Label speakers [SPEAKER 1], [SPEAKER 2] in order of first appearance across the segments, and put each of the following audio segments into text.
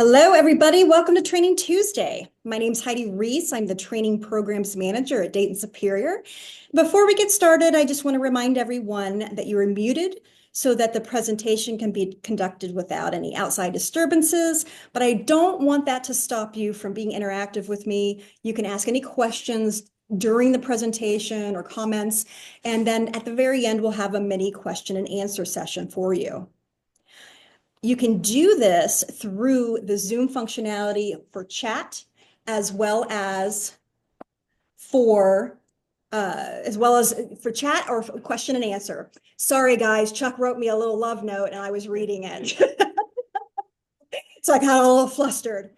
[SPEAKER 1] Hello, everybody. Welcome to Training Tuesday. My name is Heidi Reese. I'm the Training Programs Manager at Dayton Superior. Before we get started, I just want to remind everyone that you are muted so that the presentation can be conducted without any outside disturbances, but I don't want that to stop you from being interactive with me. You can ask any questions during the presentation or comments, and then at the very end, we'll have a mini question and answer session for you. You can do this through the Zoom functionality for chat, as well as for chat or for question and answer. Sorry, guys, Chuck wrote me a little love note and I was reading it. So I got a little flustered.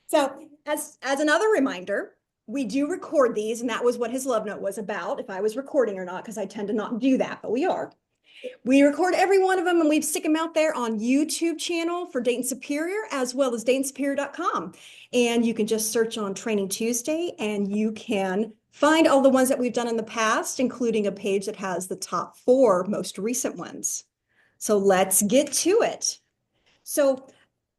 [SPEAKER 1] So as another reminder, we do record these, and that was what his love note was about, if I was recording or not, because I tend to not do that, but we are. We record every one of them and we stick them out there on YouTube channel for Dayton Superior, as well as DaytonSuperior.com. And you can just search on Training Tuesday and you can find all the ones that we've done in the past, including a page that has the top 4 most recent ones. So let's get to it. So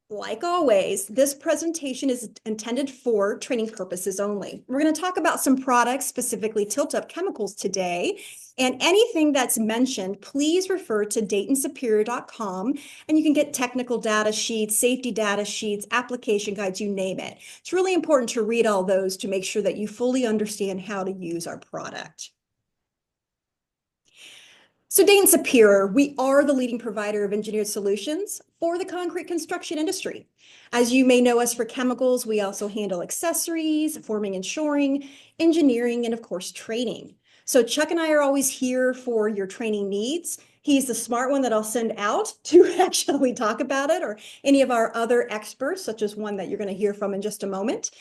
[SPEAKER 1] like always, this presentation is intended for training purposes only. We're going to talk about some products, specifically tilt-up chemicals today, and anything that's mentioned, please refer to DaytonSuperior.com, and you can get technical data sheets, safety data sheets, application guides, you name it. It's really important to read all those to make sure that you fully understand how to use our product. So Dayton Superior, we are the leading provider of engineered solutions for the concrete construction industry. As you may know us for chemicals, we also handle accessories, forming and shoring, engineering, and of course, training. So Chuck and I are always here for your training needs. He's the smart one that I'll send out to actually talk about it, or any of our other experts, such as one that you're going to hear from in just a moment.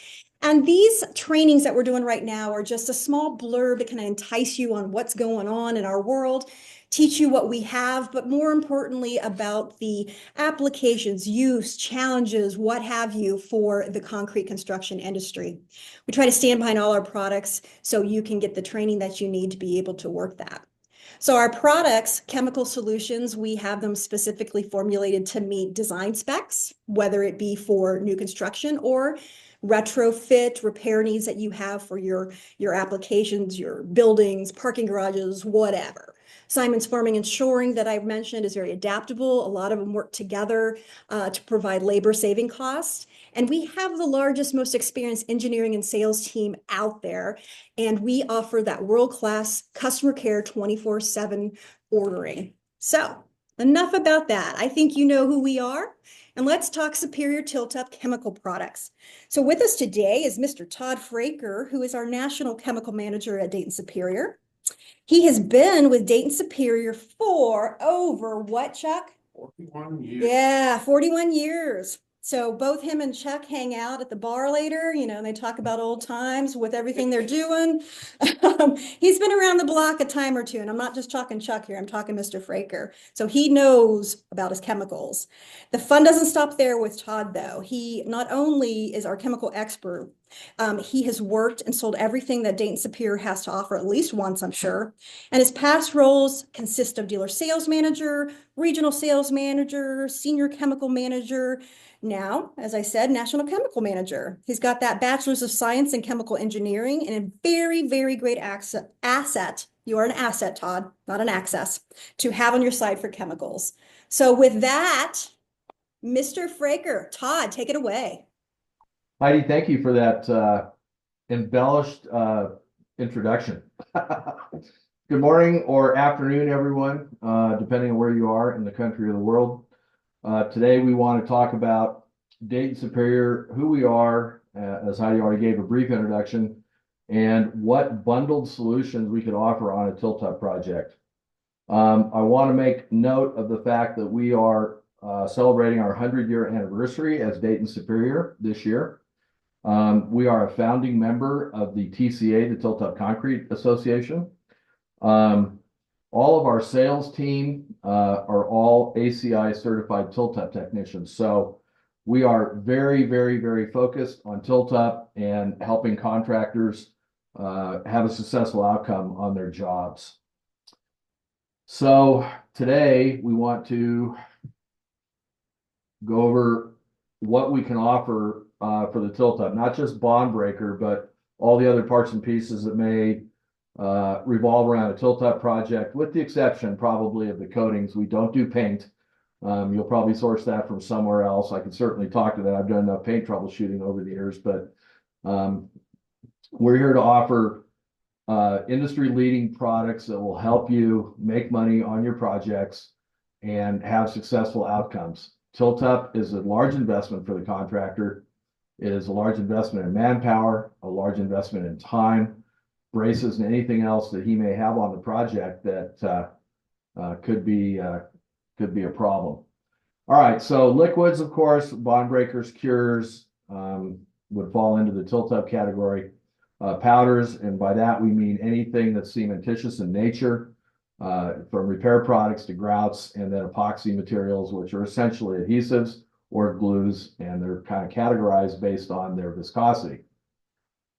[SPEAKER 1] And these trainings that we're doing right now are just a small blurb to kind of entice you on what's going on in our world, teach you what we have, but more importantly about the applications, use, challenges, what have you for the concrete construction industry. We try to stand behind all our products so you can get the training that you need to be able to work that. So our products, chemical solutions, we have them specifically formulated to meet design specs, whether it be for new construction or retrofit repair needs that you have for your applications, your buildings, parking garages, whatever. Simon's Forming and Shoring that I've mentioned is very adaptable. A lot of them work together to provide labor saving costs. And we have the largest, most experienced engineering and sales team out there. And we offer that world-class customer care 24/7 ordering. So enough about that. I think you know who we are. And let's talk Superior Tilt-Up chemical products. So with us today is Mr. Todd Fraker, who is our National Chemical Manager at Dayton Superior. He has been with Dayton Superior for over what, Chuck?
[SPEAKER 2] 41 years.
[SPEAKER 1] Yeah, 41 years. So both him and Chuck hang out at the bar later, and they talk about old times with everything they're doing. He's been around the block a time or two, and I'm not just talking Chuck here, I'm talking Mr. Fraker. So he knows about his chemicals. The fun doesn't stop there with Todd, though. He not only is our chemical expert, he has worked and sold everything that Dayton Superior has to offer at least once, I'm sure. And his past roles consist of dealer sales manager, regional sales manager, senior chemical manager. Now, as I said, National Chemical Manager. He's got that Bachelor's of Science in Chemical Engineering and a very, very great asset. You are an asset, Todd, not an access, to have on your side for chemicals. So with that, Mr. Fraker, Todd, take it away.
[SPEAKER 2] Heidi, thank you for that embellished introduction. Good morning or afternoon, everyone, depending on where you are in the country or the world. Today, we want to talk about Dayton Superior, who we are, as Heidi already gave a brief introduction, and what bundled solutions we could offer on a tilt-up project. I want to make note of the fact that we are celebrating our 100-year anniversary as Dayton Superior this year. We are a founding member of the TCA, the Tilt-Up Concrete Association. All of our sales team are all ACI certified tilt-up technicians. So we are very, very, very focused on tilt-up and helping contractors have a successful outcome on their jobs. So today we want to go over what we can offer for the tilt-up, not just bond breaker, but all the other parts and pieces that may revolve around a tilt-up project, with the exception probably of the coatings. We don't do paint. You'll probably source that from somewhere else. I can certainly talk to that. I've done enough paint troubleshooting over the years, but we're here to offer industry-leading products that will help you make money on your projects and have successful outcomes. Tilt-up is a large investment for the contractor. It is a large investment in manpower, a large investment in time, braces, and anything else that he may have on the project that could be a problem. All right, so liquids, of course, bond breakers, cures would fall into the tilt-up category. Powders, and by that we mean anything that's cementitious in nature, from repair products to grouts, and then epoxy materials, which are essentially adhesives or glues, and they're kind of categorized based on their viscosity.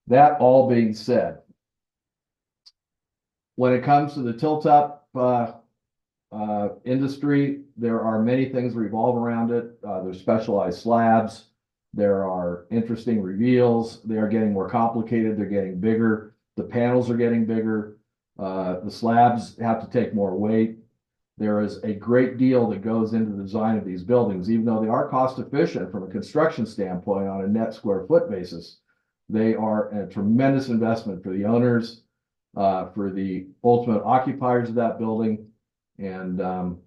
[SPEAKER 2] That all being said, when it comes to the tilt-up industry, there are many things that revolve around it. There's specialized slabs. There are interesting reveals. They are getting more complicated. They're getting bigger. The panels are getting bigger. The slabs have to take more weight. There is a great deal that goes into the design of these buildings, even though they are cost efficient from a construction standpoint on a net square foot basis. They are a tremendous investment for the owners, for the ultimate occupiers of that building, and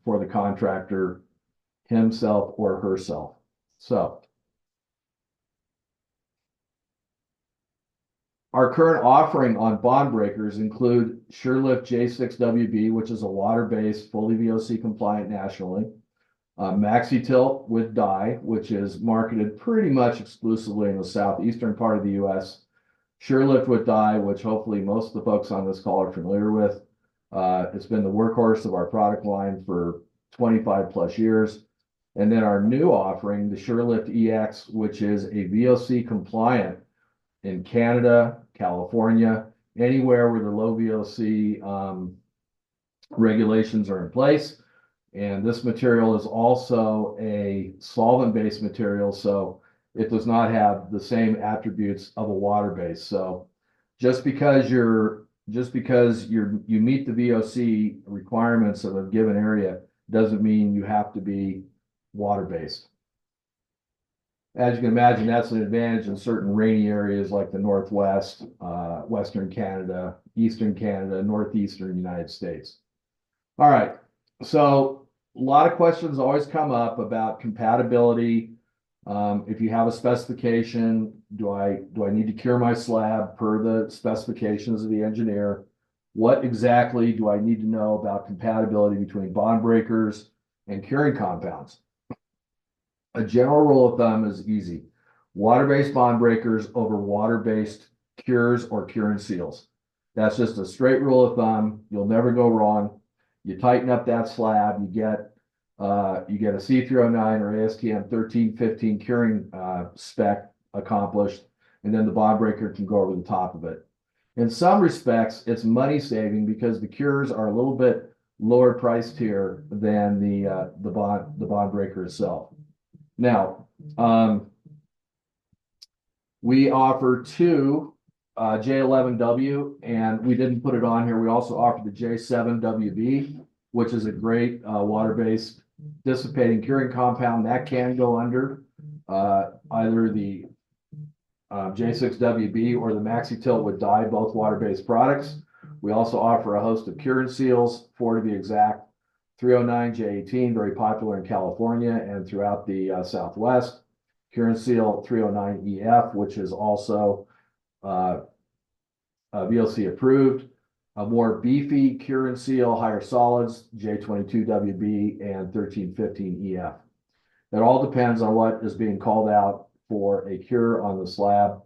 [SPEAKER 2] for the contractor himself or herself. So our current offering on bond breakers include SureLift J6WB, which is a water-based, fully VOC compliant nationally. Maxi Tilt with dye, which is marketed pretty much exclusively in the southeastern part of the U.S. SureLift with dye, which hopefully most of the folks on this call are familiar with. It's been the workhorse of our product line for 25 plus years. And then our new offering, the SureLift EX, which is a VOC compliant in Canada, California, anywhere where the low VOC regulations are in place. And this material is also a solvent-based material, so it does not have the same attributes of a water-based. So just because you meet the VOC requirements of a given area doesn't mean you have to be water-based. As you can imagine, that's an advantage in certain rainy areas like the Northwest, Western Canada, Eastern Canada, Northeastern United States. All right, so a lot of questions always come up about compatibility. If you have a specification, do I need to cure my slab per the specifications of the engineer? What exactly do I need to know about compatibility between bond breakers and curing compounds? A general rule of thumb is easy. Water-based bond breakers over water-based cures or cure and seals. That's just a straight rule of thumb. You'll never go wrong. You tighten up that slab, you get a C309 or ASTM 1315 curing spec accomplished, and then the bond breaker can go over the top of it. In some respects, it's money saving because the cures are a little bit lower priced here than the bond breaker itself. Now, we offer two J11W, and we didn't put it on here. We also offer the J7WB, which is a great water-based dissipating curing compound that can go under either the J6WB or the Maxi Tilt with dye, both water-based products. We also offer a host of cure and seals, 4 to be exact. 309 J18, very popular in California and throughout the Southwest. Cure and Seal 309 EF, which is also VOC approved. A more beefy Cure and Seal, higher solids, J22 WB and 1315 EF. It all depends on what is being called out for a cure on the slab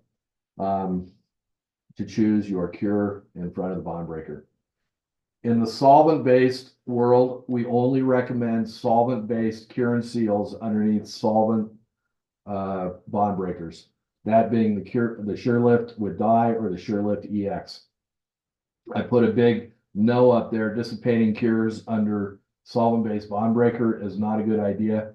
[SPEAKER 2] to choose your cure in front of the bond breaker. In the solvent-based world, we only recommend solvent-based cure and seals underneath solvent bond breakers. That being the SureLift with dye or the SureLift EX. I put a big no up there. Dissipating cures under solvent-based bond breaker is not a good idea.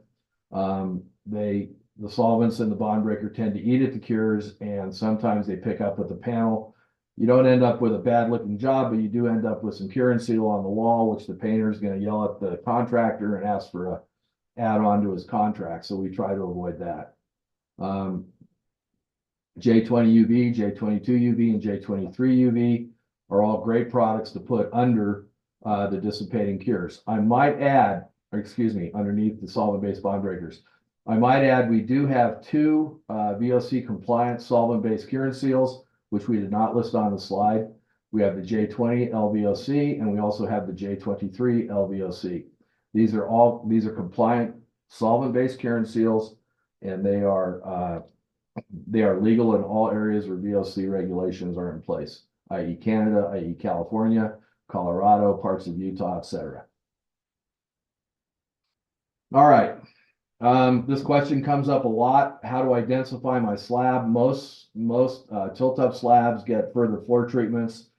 [SPEAKER 2] They the solvents in the bond breaker tend to eat at the cures, and sometimes they pick up with the panel. You don't end up with a bad looking job, but you do end up with some cure and seal on the wall, which the painter is going to yell at the contractor and ask for a add-on to his contract. So we try to avoid that. J20 UV, J22 UV, and J23 UV are all great products to put under the dissipating cures. I might add, or excuse me, underneath the solvent-based bond breakers. I might add, we do have two VOC compliant solvent-based cure and seals, which we did not list on the slide. We have the J20 LVOC, and we also have the J23 LVOC. These are compliant solvent-based cure and seals, and they are legal in all areas where VOC regulations are in place, i.e. Canada, i.e. California, Colorado, parts of Utah, etc. All right. This question comes up a lot. How do I densify my slab? Most tilt-up slabs get further floor treatments,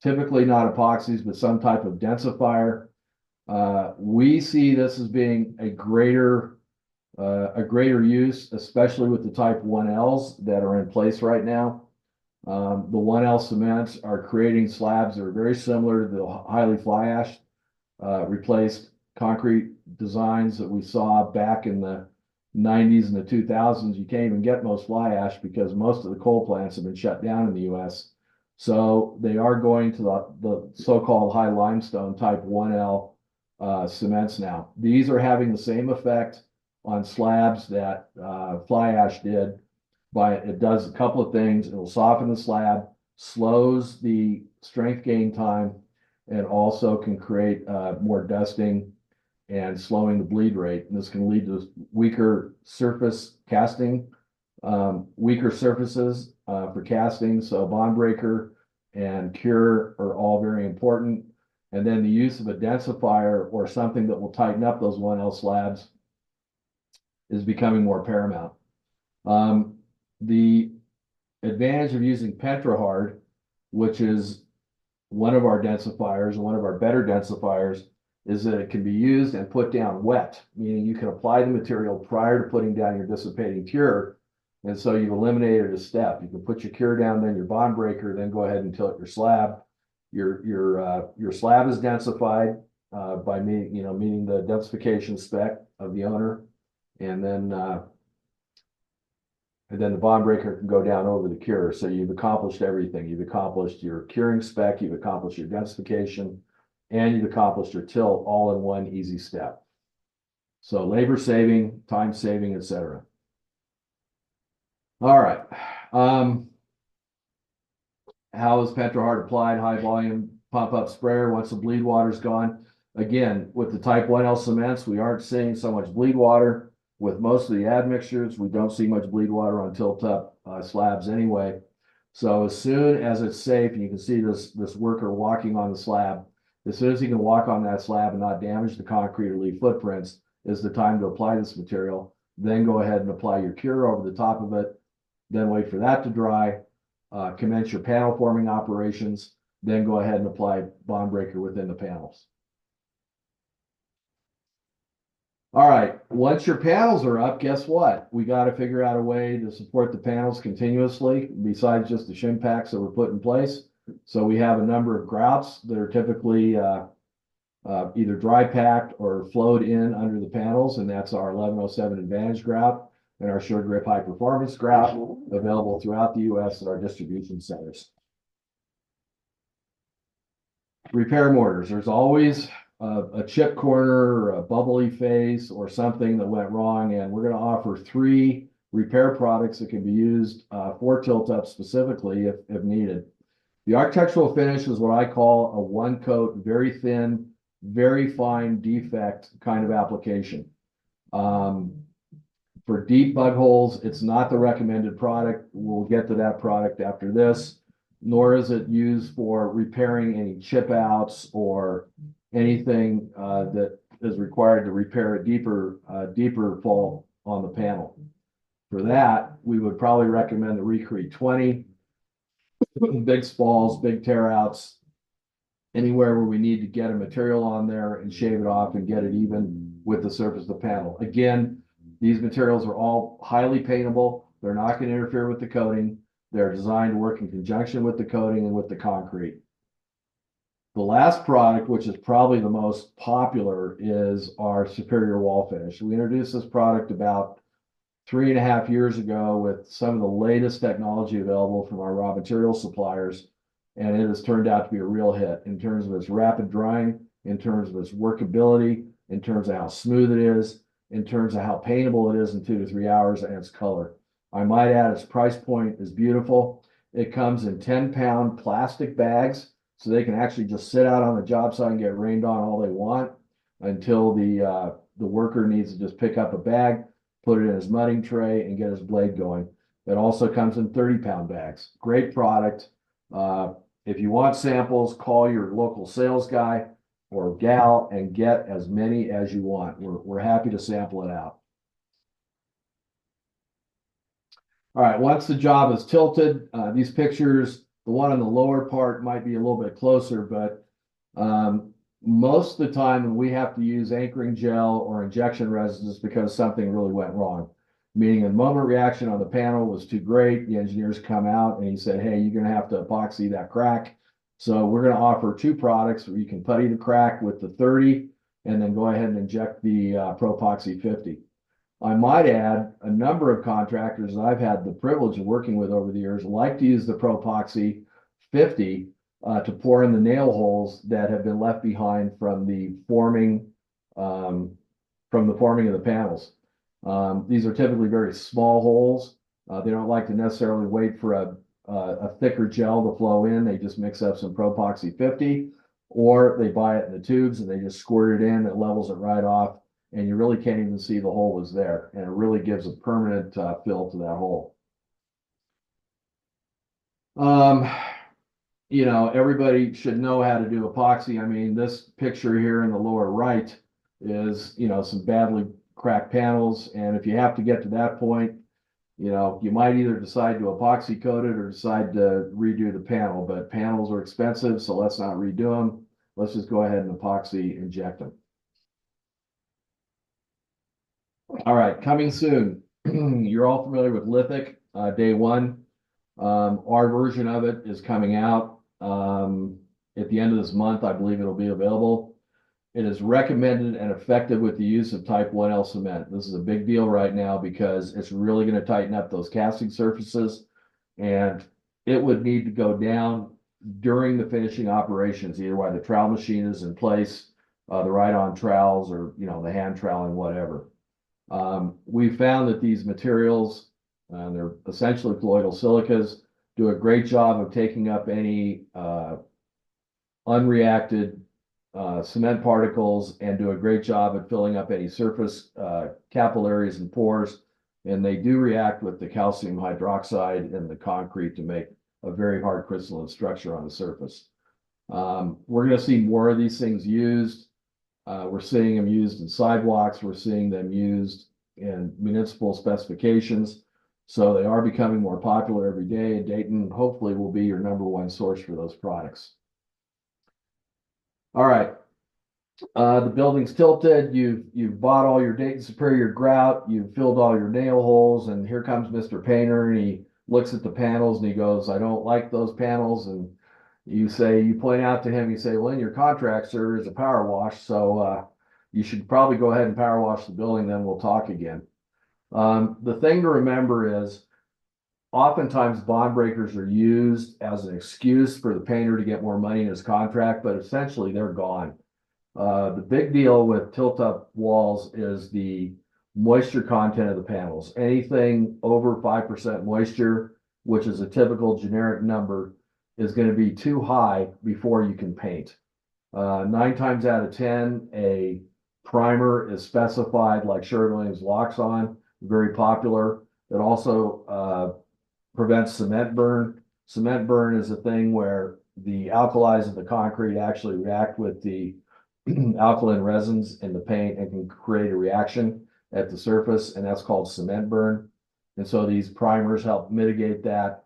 [SPEAKER 2] typically not epoxies, but some type of densifier. We see this as being a greater use, especially with the type 1Ls that are in place right now. The 1L cements are creating slabs that are very similar to the highly fly ash replaced concrete designs that we saw back in the 90s and the 2000s. You can't even get most fly ash because most of the coal plants have been shut down in the US. So they are going to the so-called high limestone type 1L cements now. These are having the same effect on slabs that fly ash did, but it does a couple of things. It will soften the slab, slows the strength gain time, and also can create more dusting and slowing the bleed rate. And this can lead to weaker surface casting, weaker surfaces for casting. So bond breaker and cure are all very important. And then the use of a densifier or something that will tighten up those 1L slabs is becoming more paramount. The advantage of using PentraHard, which is one of our densifiers and one of our better densifiers, is that it can be used and put down wet, meaning you can apply the material prior to putting down your dissipating cure. And so you've eliminated a step. You can put your cure down, then your bond breaker, then go ahead and tilt your slab. Your slab is densified by meeting the densification spec of the owner. And then the bond breaker can go down over the cure. So you've accomplished everything. You've accomplished your curing spec, you've accomplished your densification, and you've accomplished your tilt all in one easy step. So labor saving, time saving, etc. All right. How is PentraHard applied? High volume pump up sprayer once the bleed water's gone. Again, with the type 1L cements, we aren't seeing so much bleed water. With most of the admixtures, we don't see much bleed water on tilt-up slabs anyway. So as soon as it's safe, and you can see this worker walking on the slab, as soon as he can walk on that slab and not damage the concrete or leave footprints, is the time to apply this material. Then go ahead and apply your cure over the top of it. Then wait for that to dry. Commence your panel forming operations. Then go ahead and apply bond breaker within the panels. All right, once your panels are up, guess what? We got to figure out a way to support the panels continuously besides just the shim packs that were put in place. So we have a number of grouts that are typically either dry packed or flowed in under the panels, and that's our 1107 Advantage grout and our Sure Grip High Performance grout, available throughout the U.S. at our distribution centers. Repair mortars. There's always a chip corner or a bubbly face or something that went wrong, and we're going to offer 3 repair products that can be used for tilt-up specifically if needed. The architectural finish is what I call a one-coat, very thin, very fine defect kind of application. For deep bug holes, it's not the recommended product. We'll get to that product after this, nor is it used for repairing any chip outs or anything that is required to repair a deeper fault on the panel. For that, we would probably recommend the Recrete 20. Big spalls, big tear outs, anywhere where we need to get a material on there and shave it off and get it even with the surface of the panel. Again, These materials are all highly paintable. They're not going to interfere with the coating. They're designed to work in conjunction with the coating and with the concrete. The last product, which is probably the most popular, is our Superior Wall Finish. We introduced this product about 3.5 years ago with some of the latest technology available from our raw material suppliers, and it has turned out to be a real hit in terms of its rapid drying, in terms of its workability, in terms of how smooth it is, in terms of how paintable it is in 2 to 3 hours, and its color. I might add its price point is beautiful. It comes in 10-pound plastic bags, so they can actually just sit out on the job site and get rained on all they want until the worker needs to just pick up a bag, put it in his mudding tray, and get his blade going. It also comes in 30-pound bags. Great product. If you want samples, call your local sales guy or gal and get as many as you want. We're happy to sample it out. All right, once the job is tilted, these pictures, the one on the lower part might be a little bit closer, but most of the time when we have to use anchoring gel or injection resin is because something really went wrong. Meaning the moment reaction on the panel was too great, the engineers come out and he said, hey, you're gonna have to epoxy that crack. So we're gonna offer 2 products where you can putty the crack with the 30 and then go ahead and inject the Pro-Epoxy 50. I might add, a number of contractors that I've had the privilege of working with over the years like to use the Pro-Epoxy 50 to pour in the nail holes that have been left behind from the forming of the panels. These are typically very small holes. They don't like to necessarily wait for a thicker gel to flow in. They just mix up some Pro-Epoxy 50, or they buy it in the tubes and they just squirt it in. It levels it right off, and you really can't even see the hole was there. And it really gives a permanent fill to that hole. You know, everybody should know how to do epoxy. I mean, this picture here in the lower right is, you know, some badly cracked panels. And if you have to get to that point, you know, you might either decide to epoxy coat it or decide to redo the panel. But panels are expensive, so let's not redo them. Let's just go ahead and epoxy inject them. All right, coming soon. You're all familiar with lithic, day 1. Our version of it is coming out at the end of this month. I believe it'll be available. It is recommended and effective with the use of type 1L cement. This is a big deal right now because it's really going to tighten up those casting surfaces, and it would need to go down during the finishing operations, either while the trowel machine is in place, the ride-on trowels, or, you know, the hand troweling, whatever. We found that these materials, they're essentially colloidal silicas, do a great job of taking up any unreacted cement particles and do a great job at filling up any surface capillaries and pores. And they do react with the calcium hydroxide in the concrete to make a very hard crystalline structure on the surface. We're going to see more of these things used. We're seeing them used in sidewalks. We're seeing them used in municipal specifications. So they are becoming more popular every day, and Dayton hopefully will be your #1 source for those products. All right. The building's tilted. You've bought all your Dayton Superior grout. You've filled all your nail holes, and here comes Mr. Painter, and he looks at the panels and he goes, I don't like those panels. And you point out to him, you say, well, in your contract, sir, is a power wash. So you should probably go ahead and power wash the building, then we'll talk again. The thing to remember is oftentimes bond breakers are used as an excuse for the painter to get more money in his contract, but essentially they're gone. The big deal with tilt-up walls is the moisture content of the panels. Anything over 5% moisture, which is a typical generic number, is going to be too high before you can paint. 9 times out of 10, a primer is specified, like Sherwin-Williams Loxon, very popular. It also prevents cement burn. Cement burn is a thing where the alkalis of the concrete actually react with the alkaline resins in the paint and can create a reaction at the surface, and that's called cement burn. And so these primers help mitigate that.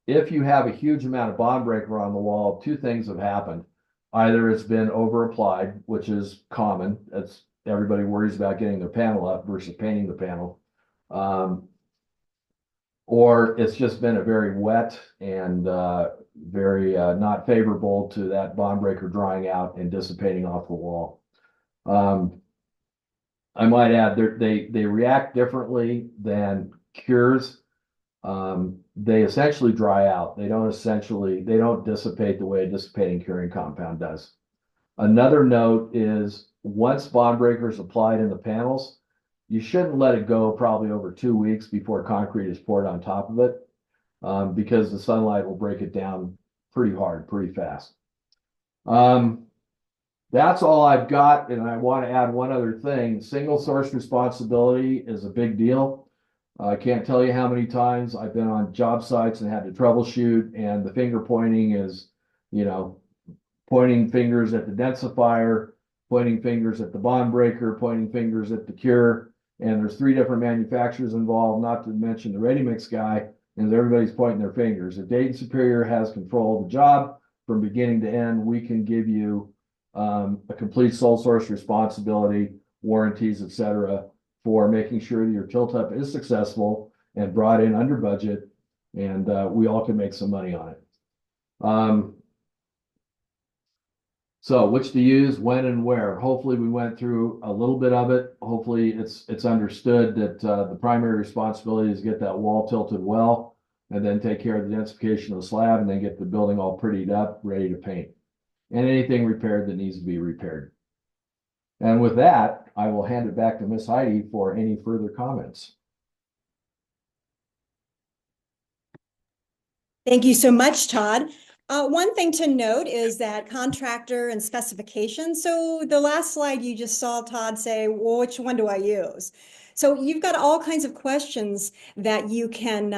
[SPEAKER 2] If you have a huge amount of bond breaker on the wall, 2 things have happened. Either it's been over applied, which is common. It's everybody worries about getting their panel up versus painting the panel. Or it's just been a very wet and very not favorable to that bond breaker drying out and dissipating off the wall. I might add they react differently than cures. They essentially dry out. They don't dissipate the way a dissipating curing compound does. Another note is once bond breaker is applied in the panels, you shouldn't let it go probably over 2 weeks before concrete is poured on top of it, because the sunlight will break it down pretty hard, pretty fast. That's all I've got, and I want to add one other thing. Single source responsibility is a big deal. I can't tell you how many times I've been on job sites and had to troubleshoot, and the finger pointing is, pointing fingers at the densifier, pointing fingers at the bond breaker, pointing fingers at the cure, and there's 3 different manufacturers involved, not to mention the ready mix guy, and everybody's pointing their fingers. If Dayton Superior has control of the job from beginning to end, we can give you a complete sole source responsibility, warranties, etc., for making sure that your tilt up is successful and brought in under budget, and we all can make some money on it. So which to use, when and where. Hopefully we went through a little bit of it. Hopefully it's understood that the primary responsibility is get that wall tilted well, and then take care of the densification of the slab, and then get the building all prettied up, ready to paint. And anything repaired that needs to be repaired. And with that, I will hand it back to Miss Heidi for any further comments.
[SPEAKER 1] Thank you so much, Todd. One thing to note is that contractor and specification. So the last slide you just saw Todd say, well, which one do I use? So you've got all kinds of questions that you can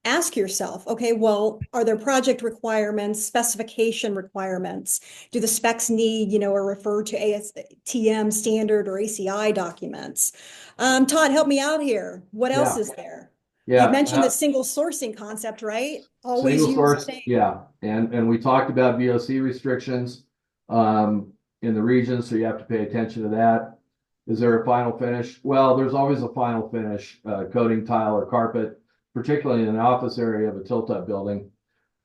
[SPEAKER 1] ask yourself. Okay, well, are there project requirements, specification requirements? Do the specs need, or refer to ASTM standard or ACI documents? Todd, help me out here. What else is there? You mentioned the single sourcing concept, right? Always
[SPEAKER 2] single
[SPEAKER 1] use
[SPEAKER 2] source,
[SPEAKER 1] the same.
[SPEAKER 2] yeah. And we talked about VOC restrictions in the region, so you have to pay attention to that. Is there a final finish? Well, there's always a final finish, coating, tile, or carpet, particularly in an office area of a tilt-up building.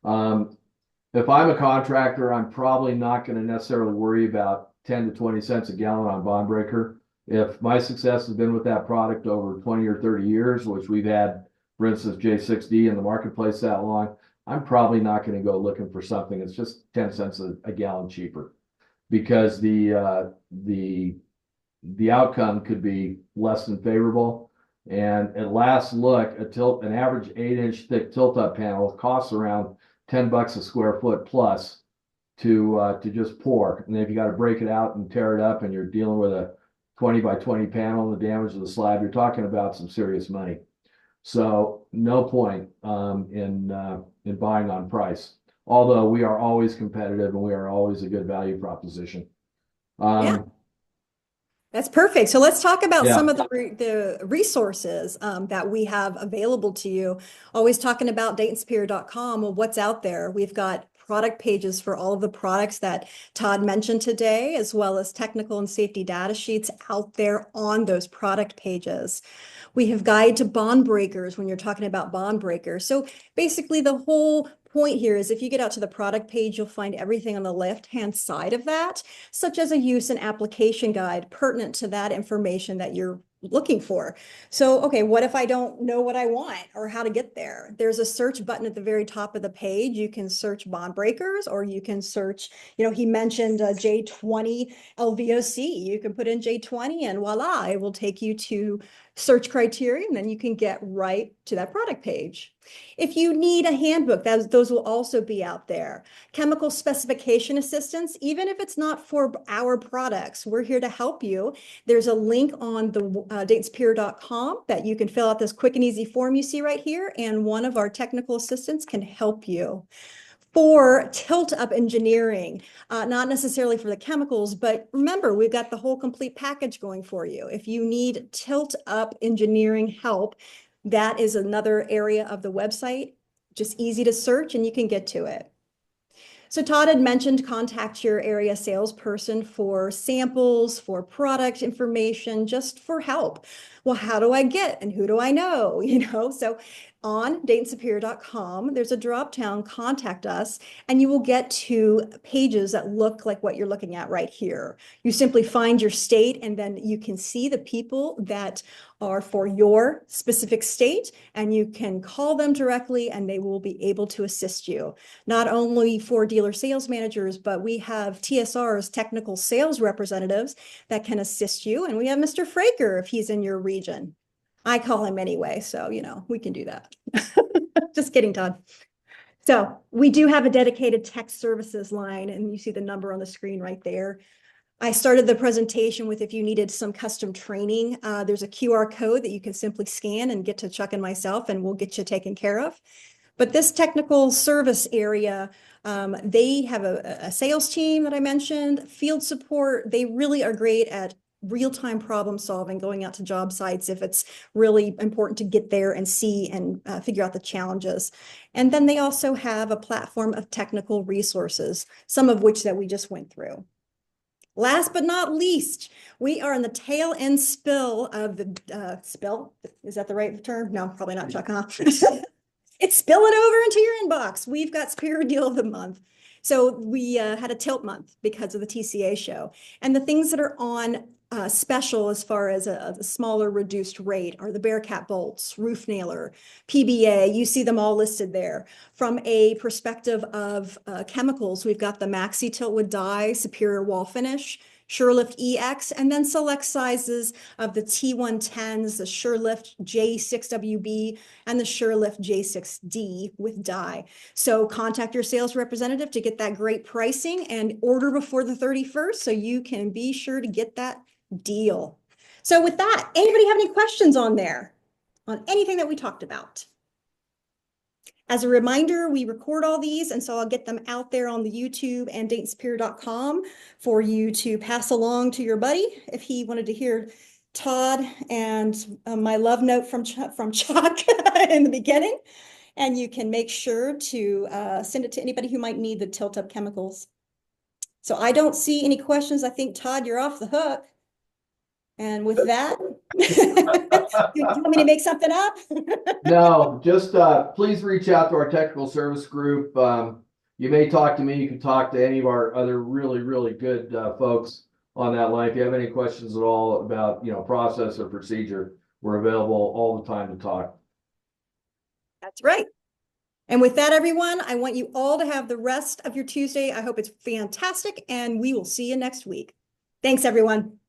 [SPEAKER 2] If I'm a contractor, I'm probably not going to necessarily worry about 10 to 20 cents a gallon on bond breaker. If my success has been with that product over 20 or 30 years, which we've had, for instance, J6D in the marketplace that long, I'm probably not going to go looking for something that's just 10 cents a gallon cheaper, because the outcome could be less than favorable. And at last look, an average 8-inch thick tilt-up panel costs around $10 a square foot plus to just pour. And if you got to break it out and tear it up, and you're dealing with a 20 by 20 panel and the damage of the slab, you're talking about some serious money. So no point in buying on price, although we are always competitive and we are always a good value proposition.
[SPEAKER 1] Yeah. That's perfect. So let's talk about some of the resources that we have available to you. Always talking about DaytonSuperior.com. Well, what's out there? We've got product pages for all of the products that Todd mentioned today, as well as technical and safety data sheets out there on those product pages. We have guide to bond breakers when you're talking about bond breakers. So basically the whole point here is if you get out to the product page, you'll find everything on the left-hand side of that, such as a use and application guide pertinent to that information that you're looking for. So, okay, what if I don't know what I want or how to get there? There's a search button at the very top of the page. You can search bond breakers, or you can search, he mentioned J20 LVOC. You can put in J20 and voila, it will take you to search criteria, and then you can get right to that product page. If you need a handbook, those will also be out there. Chemical specification assistance, even if it's not for our products, we're here to help you. There's a link on the DaytonSuperior.com that you can fill out this quick and easy form you see right here, and one of our technical assistants can help you. For tilt-up engineering, not necessarily for the chemicals, but remember, we've got the whole complete package going for you. If you need tilt-up engineering help, that is another area of the website, just easy to search and you can get to it. So Todd had mentioned contact your area salesperson for samples, for product information, just for help. Well, how do I get and who do I know? So on DaytonSuperior.com, there's a drop down, contact us, and you will get to pages that look like what you're looking at right here. You simply find your state, and then you can see the people that are for your specific state, and you can call them directly and they will be able to assist you. Not only for dealer sales managers, but we have TSRs, technical sales representatives, that can assist you. And we have Mr. Fraker if he's in your region. I call him anyway, so we can do that. Just kidding, Todd. So we do have a dedicated tech services line, and you see the number on the screen right there. I started the presentation with, if you needed some custom training, there's a QR code that you can simply scan and get to Chuck and myself, and we'll get you taken care of. But this technical service area, they have a sales team that I mentioned, field support. They really are great at real-time problem solving, going out to job sites if it's really important to get there and see and figure out the challenges. And then they also have a platform of technical resources, some of which that we just went through. Last but not least, we are in the tail end spill of the spill. Is that the right term? No, probably not, Chuck, huh? It's spilling over into your inbox. We've got Superior Deal of the Month. So we had a tilt month because of the TCA show. And the things that are on special as far as a smaller reduced rate are the Bearcat bolts, roof nailer, PBA. You see them all listed there. From a perspective of chemicals, we've got the Maxi Tilt with dye, Superior wall finish, SureLift EX, and then select sizes of the T110s, the SureLift J6WB, and the SureLift J6D with dye. So contact your sales representative to get that great pricing and order before the 31st so you can be sure to get that deal. So with that, anybody have any questions on there, on anything that we talked about? As a reminder, we record all these, and so I'll get them out there on the YouTube and DaytonSuperior.com for you to pass along to your buddy if he wanted to hear Todd and my love note from Chuck in the beginning. And you can make sure to send it to anybody who might need the tilt-up chemicals. So I don't see any questions. I think, Todd, you're off the hook. And with that, you want me to make something up?
[SPEAKER 2] No, just please reach out to our technical service group. You may talk to me. You can talk to any of our other really, really good folks on that line. If you have any questions at all about, process or procedure, we're available all the time to talk.
[SPEAKER 1] That's right. And with that, everyone, I want you all to have the rest of your Tuesday. I hope it's fantastic, and we will see you next week. Thanks, everyone.